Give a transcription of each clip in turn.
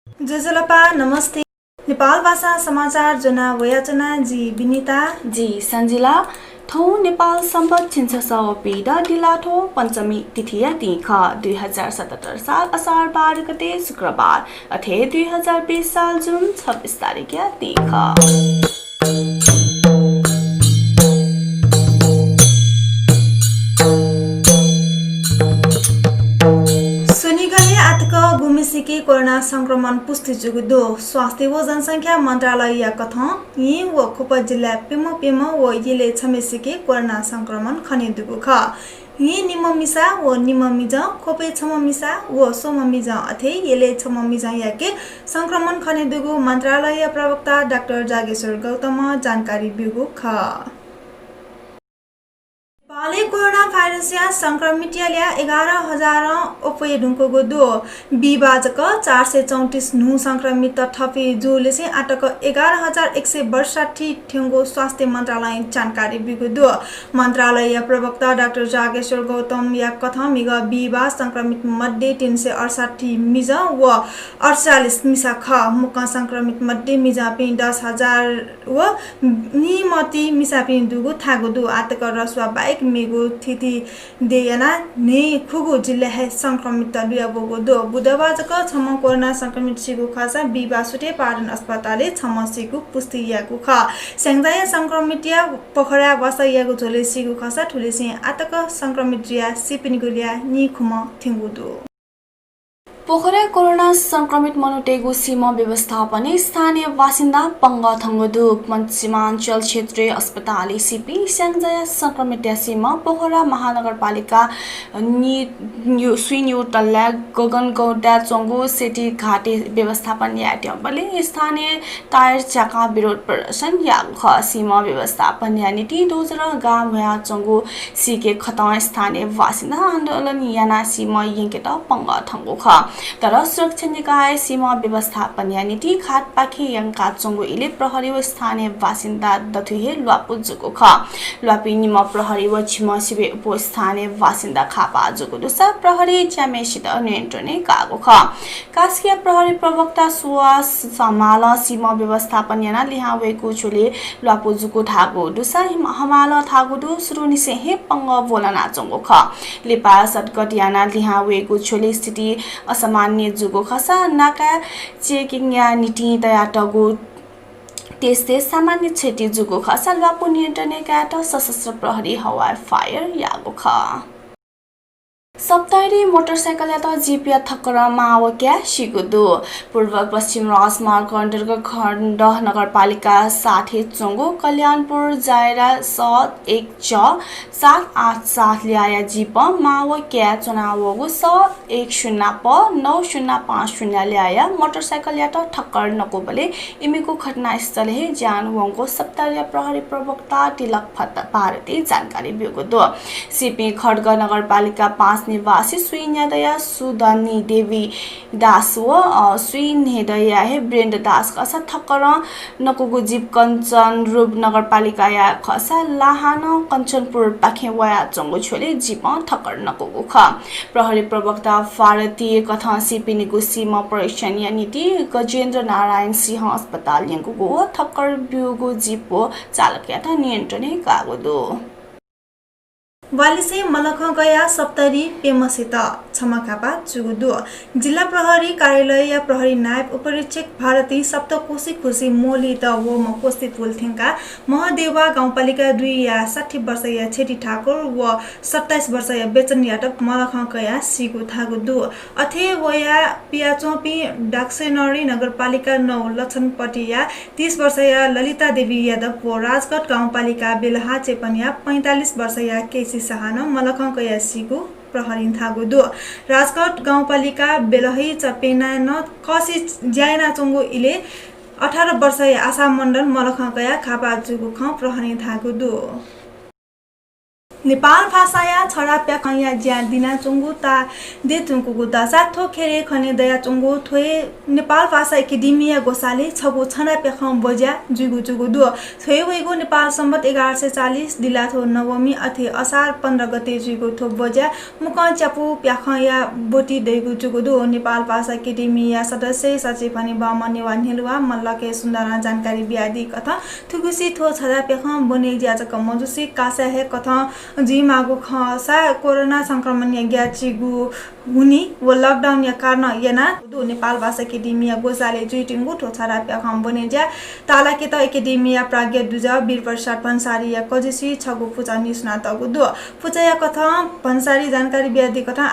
जजलपा नमस्ते। नेपाल भाषा समाचार जना वयाचना जी विनीता जी सञ्जिला थौ नेपाल सम्बत छिन्ससौ पीडा दिलाठो पञ्चमी तिथिया तिख 2077 साल असार 12 गते शुक्रबार अथे 2020 साल जुन 26 तारिक या तिख। सुनिगले आतक गुमिसिकी कोरोना संक्रमण पुष्टि जुगुदो स्वास्थ्य व जनसंख्या मंत्रालय या कथं यी व खोप जिल्ला पिम व यले छमेसिकी कोरोना संक्रमण खने दुगु ख यी निममिसा व निममिज खोपे छममिसा व सोममिज अथे यले छममिज याके संक्रमण खने दुगु मंत्रालय प्रवक्ता डाक्टर जागेश्वर गौतम जानकारी बिगु ख पाले कोरोना भाइरस या संक्रमित याल्या 11,000 उपये ढुंको दो विभाजक 434 नु संक्रमित थपी जोले से आटक 11,162 ठेंगो स्वास्थ्य मंत्रालय जानकारी बिगु दो मंत्रालय प्रवक्ता डाक्टर जागेश्वर गौतम या कथा मिग विभा संक्रमित मध्ये 368 मिज व 48 मिसा ख मुख संक्रमित मध्ये मिजा पे 10,000 व निमति मिसा पे दुगु थागु दु आतक रसवा बाइक मेगु थिति देयना ने खुगु जिल्ला है संक्रमित दुया बोगो दो बुधबारक छम कोरोना संक्रमित सिगु खासा बिबासुटे पाटन अस्पतालले छम सिगु पुष्टि यागु ख सेंगदाय संक्रमित या पोखरा बस यागु झोले सिगु खासा ठुलेसे आतक संक्रमित या सिपिनिगुलिया नि खुम थिंगु दो पोखरा कोरोना संक्रमित मनुटेगु सीमा व्यवस्थापन स्थानीय बासिन्दा पंग थंगदु पश्चिमाञ्चल क्षेत्रीय अस्पताल सीपी स्याङ्जाया संक्रमित सीमा पोखरा महानगरपालिका सुइन्यु तल्ला गगनगौडा चोंगु सेटी घाटे व्यवस्थापन याट्यबले स्थानीय टायर चाका विरोध प्रदर्शन याख सीमा व्यवस्थापन यानिटी दोजर गाम भया चोंगु सीके खता स्थानीय बासिन्दा आन्दोलन याना सीमा यंकेट पंग थंगु ख तर सुरक्षा निकाय सीमा व्यवस्थापन यानिटी खाट पाखी यंका चोंगु इले प्रहरी व स्थानीय बासिन्दा दथुहे ल्वापु जुगु ख ल्वापि निम प्रहरी व छिम सिबे उप स्थानीय बासिन्दा खापा जुगु दुसा प्रहरी च्यामेसित नियन्त्रण कागु ख कास्किया प्रहरी प्रवक्ता सुवास समाल सीमा व्यवस्थापन याना लिहावेकु छुले ल्वापु जुगु थागु दुसा हमाल थागु दु सुरुनिसे हे पंग बोलना चोंगु ख लेपा सटकट याना लिहावेकु छुले स्थिति सामान्य जुगो खसा नाका चेकिङ या नीति तया टगु तेस्ते सामान्य क्षति जुगो खसा ल्वापु नियन्त्रण काट सशस्त्र प्रहरी हवाई फायर यागो ख सप्ताहरी मोटरसाइकल या जीपिया थक्कर मावक्या सिगुदु पूर्व पश्चिम राजमार्ग अन्तर्गत खण्ड नगरपालिका 60 चोंगु कल्याणपुर जायरा 787 ल्याया जीप मावक्या चुनावगु 110 प 9050 ल्याया मोटरसाइकल या ठक्कर नकोबले इमेको घटनास्थल हे ज्यान वंगको सप्ताहरी प्रहरी प्रवक्ता तिलक भारती जानकारी बिगु दो सीपी खड्ग नगरपालिका 5 निवासी सुइन्यादया सुदनी देवी दास व सुइन्हेदया हे ब्रेन्ड दास खसा थक्कर नकुगु जीप कञ्चन रूप नगरपालिका या खसा लाहान कञ्चनपुर पाखे वया चंगु छोले जीप थक्कर नकुगु ख प्रहरी प्रवक्ता भारतीय कथा सिपिनिगु सीमा परीक्षण या नीति गजेन्द्र नारायण सिंह अस्पताल यंगुगु थक्कर बिउगु जीप चालक या नियन्त्रण कागु दो वालिसे मलख गया सप्तरी पेमसित छमखापा चुगुदु जिल्ला प्रहरी कार्यालय या प्रहरी नायब उपरीक्षक भारती सप्तकोशी खुशी मोली त वो मकोस्ती पुलथेंका महादेवा गाउँपालिका 2 या 60 वर्षीय छेटी ठाकुर व 27 वर्षीय बेचन याटक मलख गया सिगु थागुदु अथे वया पियाचोपी डाक्सेनरी नगरपालिका 9 लक्षणपटी या 30 वर्षीय ललिता देवी यादव व राजगढ गाउँपालिका बेलहा चेपनिया 45 वर्षीय केसी सहान मलखंक यासीको प्रहरी थागुदु राजगढ गाउँपालिका बेलही चपेना न कसी ज्याना चंगु इले 18 वर्षीय आशा मण्डल मलखंक या खापा जुगु ख प्रहरी थागुदु नेपाल भाषाया छडा प्याखया ज्या दिना चुङ्गु ता दे चुङ्गुको दासा थो खेरे खने दया चुङ्गु थोए नेपाल भाषा एकाडेमिया गोसाले छगु छडा प्याखम बज्या जुगु जुगु दु थोए वेगु नेपाल सम्बत 1140 दिलाथो नवमी अथे असार 15 गते जुगु थो बज्या मुक च्यापु प्याखया बोटी दैगु जुगु दु नेपाल भाषा एकाडेमिया सदस्य सचिव पनि बामने वान्हेलुवा मल्लके सुन्दर जानकारी बियादी कथा थुगुसी थो छडा प्याखम बने ज्याजक मजुसी कासा हे कथा जी मागु खसा कोरोना संक्रमण या ग्याचिगु हुनी व लकडाउन या कारण याना दु नेपाल भाषा एकाडेमिया गोसाले जुइटिङगु ठोछारा प्याखम बनेज्या ताला के त एकाडेमिया प्राज्ञ दुजा वीर प्रसाद भन्सारी या कजिसी छगु पुचा निस्नातगु दु पुचा या कथा भन्सारी जानकारी ब्यादी कथा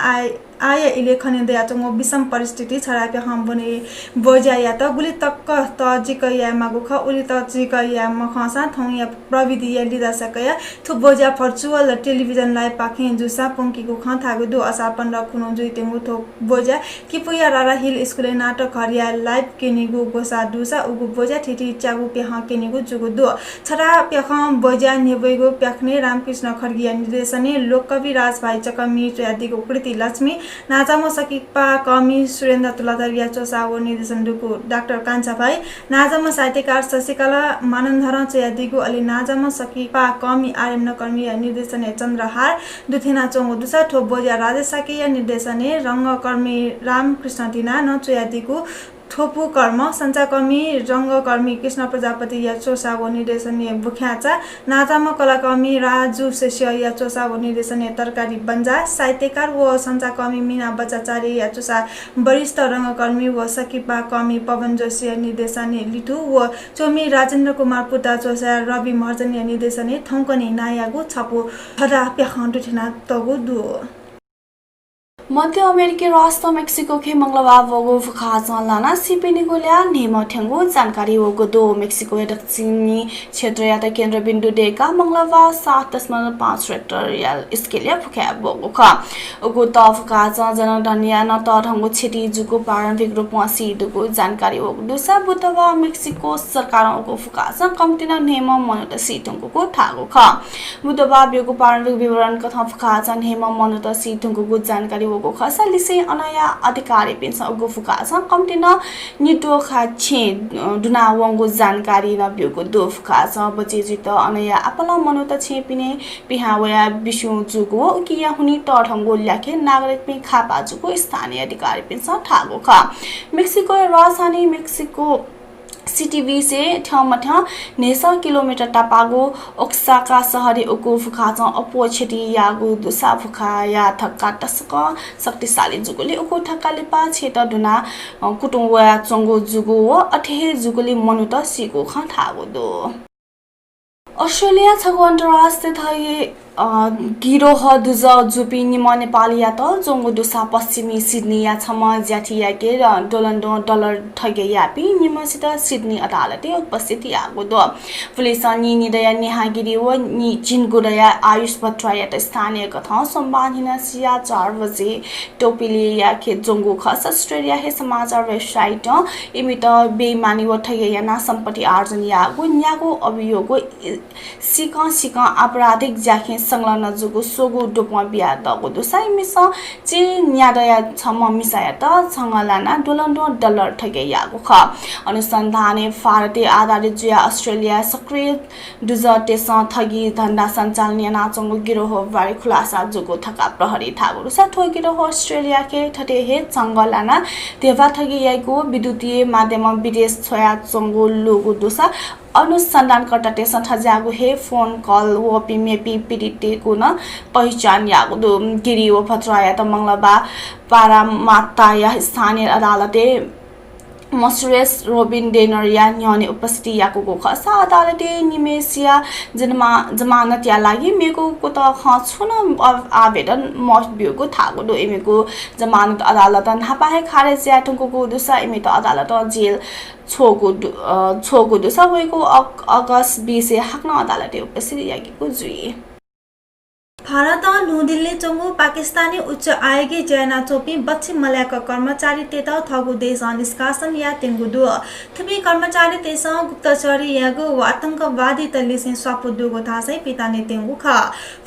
आय इलेखने दया चंगो विषम परिस्थिति छडा प्याखम बने बज्या या त गुली तक्क त जिक या मागु ख उली त जिक या मखसा थौ या प्रविधि या लिदा सकया थु बज्या भर्चुअल टेलिभिजन लाइभ पाखे जुसा पंकीको ख थागु दु असार 15 खुनो जुइतेंगु थो बज्या किपुया रारा हिल स्कुल नाटक हरिया लाइभ केनिगु गोसा दुसा उगु बज्या ठिठी च्यागु प्याख केनिगु जुगु दु छडा प्याखम बज्या नेबैगु प्याखने रामकृष्ण खड्गिया निर्देशने लोककवि राजभाइ चकमी चयादिगु कृति लक्ष्मी नाजामो सकिपा कमी सुरेन्द्र तुलाधरिया चोसावो निर्देशन दुकु डाक्टर कान्छा भाइ नाजामो साहित्यकार शशिकला मानन्धर चयादिगु अलि नाजामो सकिपा कमी आर्यन कर्मी निर्देशने चन्द्रहार दुथेना चोंगु दुसा ठो बज्या राजेश साकेया निर्देशने रंगकर्मी रामकृष्ण दिना न चयादिगु थोपु कर्म सञ्चाकर्मी रंगकर्मी कृष्ण प्रजापति या चोसावो निर्देशनीय बुख्याचा नाजाम कलाकर्मी राजु शेष्य या चोसावो निर्देशनीय तरकारी बन्जा साहित्यकार व सञ्चाकर्मी मीना बच्चाचार्य या चोसा वरिष्ठ रंगकर्मी व सकिपा कर्मी पवन जोशी निर्देशनीय लिटु व चोमी राजेन्द्र कुमार पुता चोसा रवि महर्जन निर्देशनीय थौकनी नायागु छपु हरा प्याखण्डु ठिना तगु दु मध्य अमेरिकी राष्ट्र मेक्सिको के मंगलबार वगु फुखाचा लाना सिपिनिगोल्या नेम ठेंगु जानकारी वगु दो मेक्सिको दक्षिणी क्षेत्र या केन्द्र बिन्दु डेका मंगलबार 7.5 रेक्टर स्केल फुखा वगु ख उगु त फुखाचा जनधनिया न त ठंगु छिटी जुगु प्रारम्भिक रूपमा सिदुगु जानकारी वगु दुसा बुधबार मेक्सिको सरकारको फुखाचा कम्तिना नेम मनत सिटुगु थागु ख बुधबार बेगु प्रारम्भिक विवरण कथा फुखाचा नेम मनत सिटुगु जानकारी वगु खसा लिसे अनया अधिकारी पिन्छ उगु फुकासा कम्तिना निटो खाछे दुना वंगु जानकारी न बिगु दो फुकासा बचे जित अनया अपला मनो त छेपिने पिहावया बिसु जुगु किया हुनी तठंगु ल्याखे नागरिक पे खापा जुगु स्थानीय अधिकारी पिन्छ ठागु ख मेक्सिको राजधानी मेक्सिको सिटीबी से ठमठा 9 किलोमिटर टापागो ओक्साका शहरी उगु फुखाचा अपो छेटी यागु दुसा फुखा या थक्का टसक शक्तिशाली जुगुले उगु ठक्काले पा छेट दुना कुटुंवा चंगु जुगु अठे जुगुले मनुत सिगु ख थागु दो अस्ट्रेलिया छगु अन्तर्राष्ट्रिय थए गिरोह दुज जुपी निम नेपाली या त जोंगु दुसा पश्चिमी सिडनी या छम ज्याठिया के डोलन्डो डलर ठगे यापी निमसित सिडनी अदालते उपस्थिति आगो दो पुलिस नि निदया नेहागिरी व नि जिनगुडया आयुष भट्टराय त स्थानीय कथा सम्बाधिन सिया 4 बजे टोपिलिया के जोंगु खस अस्ट्रेलिया हे समाचार वेबसाइट इमित बेमानी व ठगे याना सम्पत्ति आर्जन यागो न्यागो अभियोगो सिका आपराधिक जाखे संलग्न जुगु सोगु डोपमा बिया दगु दुसाइ मिस चे न्यादया छम मिसाया त छंगलाना डोलन्डो डलर ठगे यागु ख अनुसन्धाने भारतीय आधारित जुया अस्ट्रेलिया सक्रिय दुजटेस ठगी धन्दा सञ्चालन नाचंगु गिरोह बारे खुलासा जुगु थका प्रहरी थागु स ठो गिरोह अस्ट्रेलिया के ठटे हे छंगलाना देवा ठगी यागु विद्युतीय माध्यम विदेश छोया चंगु लोगु दुसा अनुसन्धानकर्ता टेसन ठजागु हे फोन कल वो पिमेपी पीडित को न पहिचान यागु दो गिरी वो फतराया त मंगलबा पारामाता या स्थानीय अदालते मसुरेस रोबिन डेनर या न्याने उपस्थिति याको खसा अदालते निमेसिया जमानत या लागि मेको को त खछुन आवेदन मस्बियोको थागो दो एमेको जमानत अदालत नपाए खारेज या ठुको दुसा एमे त अदालत जेल छोगो दुसा वेको अगस्त 20 हाक्न अदालते उपस्थिति याको जुई भारत न्यू दिल्ली चंगु पाकिस्तानी उच्च आयोगी जैना चोपी पश्चिम मलयका कर्मचारी तेत थगु देश निष्कासन या तेंगुदु थुपी कर्मचारी तेस गुप्तचरी यागु आतंकवादी तलिसे स्वापुदुगो थासै पिताने तेंगु ख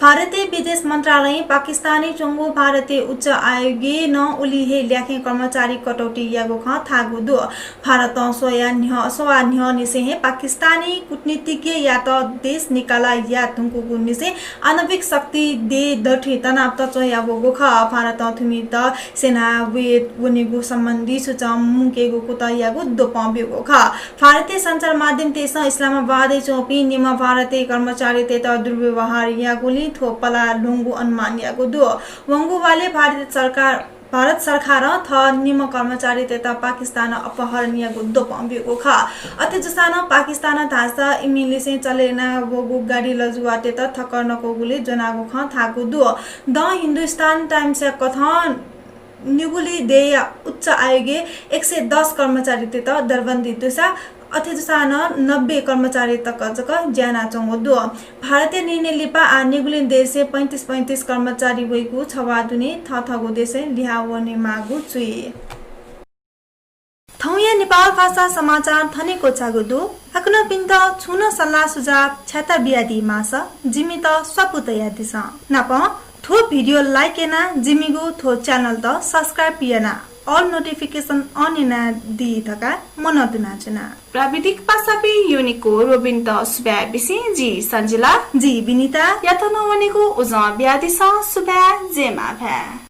भारतीय विदेश मन्त्रालय पाकिस्तानी चंगु भारतीय उच्च आयोगी न उलिहे ल्याखे कर्मचारी कटौती यागु ख थागुदु भारत सोया न्ह निसे पाकिस्तानी कूटनीतिज्ञ या त देश निकाला या तुंगु निसे आणविक शक्ति दे दठी तनाव त चयाबो ख भारत थुमी त सेना वेद वनेगु सम्बन्धी सुचम मुकेगु को त यागु दोपबेगु ख भारतीय सञ्चार माध्यम तेस इस्लामाबाद चोपी निम भारतीय कर्मचारी ते त दुर्व्यवहार यागुली थोपला लुंगु अनुमान यागु दु वंगु वाले भारत सरकार थ निम कर्मचारी तेता पाकिस्तान अपहरणीय गुद्दो पम्बिएको ख अते जसान पाकिस्तान धासा इमिलिसे चलेना वगु गाडी लजुवा तेता थकर्नको गुले जनागु ख थागु दु द हिन्दुस्तान टाइम्स कथन निगुली देय उच्च आयोगे 110 कर्मचारी तेता दरबन्दी दुसा अथेजसान 90 कर्मचारी तक जक ज्याना चंगदु भारतीय निर्णय लिपा आ निगुलिन देशे 35 कर्मचारी वइगु छवादुने थथगु देशे लिहावने मागु चुई थौया नेपाल भाषा समाचार थनेको चागुदु अक्न पिन्त छुन सल्लाह सुझाव छता बियादी मास जिमी त स्वपुत यादिस नप थो भिडियो लाइक एना जिमीगु थो च्यानल त सब्स्क्राइब पियना ऑल नोटिफिकेशन ऑन इना दी थका मन दुनाचना प्राविधिक पासापि युनिको रोबिन त सुब्या बिसी जी सञ्जिला जी विनिता यातन वनेको उजा ब्यादिस सुब्या जेमा भ्या